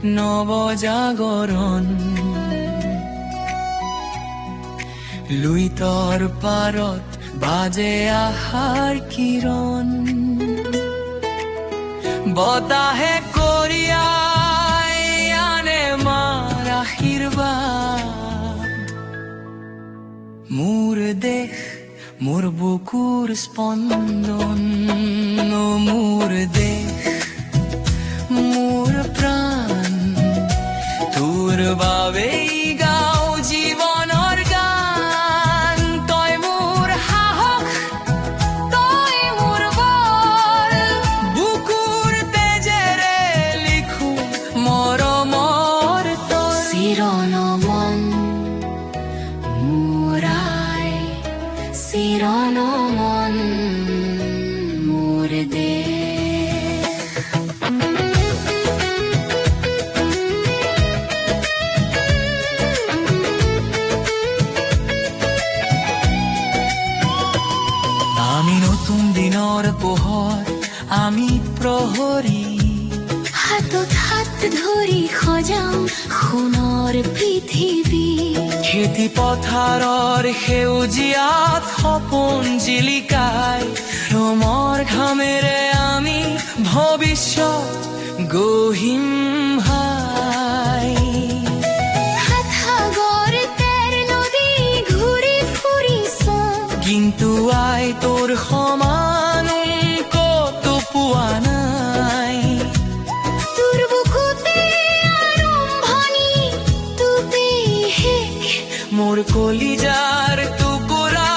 নৱজাগৰণ লুইতৰ পাৰত বাজে আহাৰ কিৰণ বতাহে কৰিয়াই আনে মাৰ আশীৰ্বাদ মোৰ দেশ মোৰ বুকুৰ স্পন্দন মোৰ দেশ মোৰ প্ৰাণ তোৰ বাবেই গাও জীবনৰ গান তই মোৰ সাহস তই মোৰ বল বুকুৰ তেজেৰে লিখো মৰমৰ তই চিৰনমন মোৰাই চিৰনমন মোৰ দেশ আমি নতুন দিনৰ পোহৰ আমি প্ৰহৰী হাতত হাত ধৰি সজাম সোণৰ পৃথিৱী খেতি পথাৰৰ সেউজীয়াত সপোন জিলিকাই শ্ৰমৰ ঘামেৰে আমি ভৱিষ্যত গঢ়িম ভাই হাত সাগৰ তেৰ নদী ঘূৰি ফুৰিছো কিন্তু আই তোৰ সমান কতো পোৱা নাই তোৰ বুকুতে আৰম্ভণি তোতে শেষ মোৰ কলিজাৰ টুকুৰা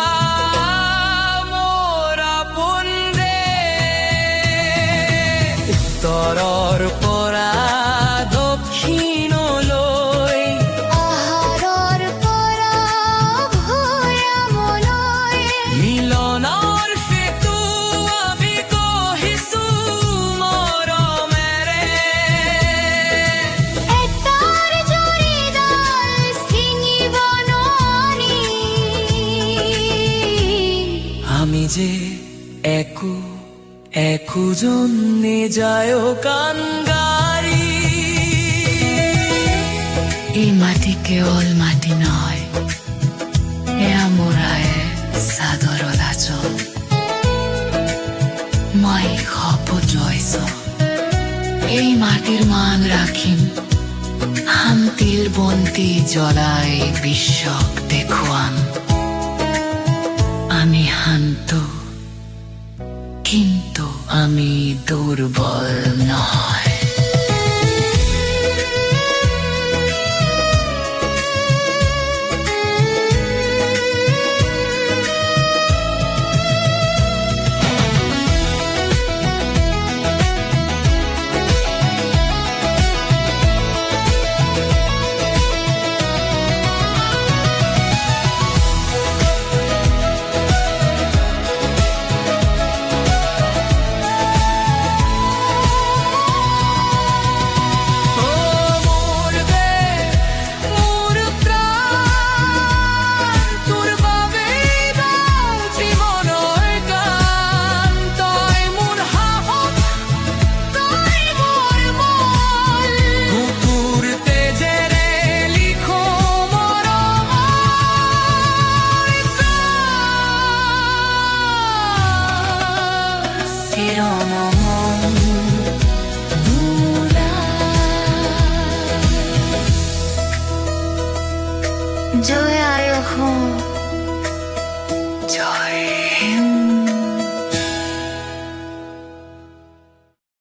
মোৰ আপোন দেশ উত্তৰৰ পৰা দক্ষিণলৈ আহাৰৰ পৰা ভৈয়ামলৈ মিলনৰ সেতু আমি গঢ়িছো মৰমেৰে এটাৰ জৰিডাল ছিঙিব নোৱাৰি আমি যে একোজন যায় কাংগাৰী এই মাটি কেৱল মাটি নহয় এয়া মোৰাই চাদৰৰ আঁচল মই শপত লৈছো এই মাটিৰ মান ৰাখিম শান্তিৰ বন্তি জ্বলাই বিশ্বক দেখুৱাম আমি শান্ত কিন্তু আমি দুৰ্বল নহয় চিৰনমন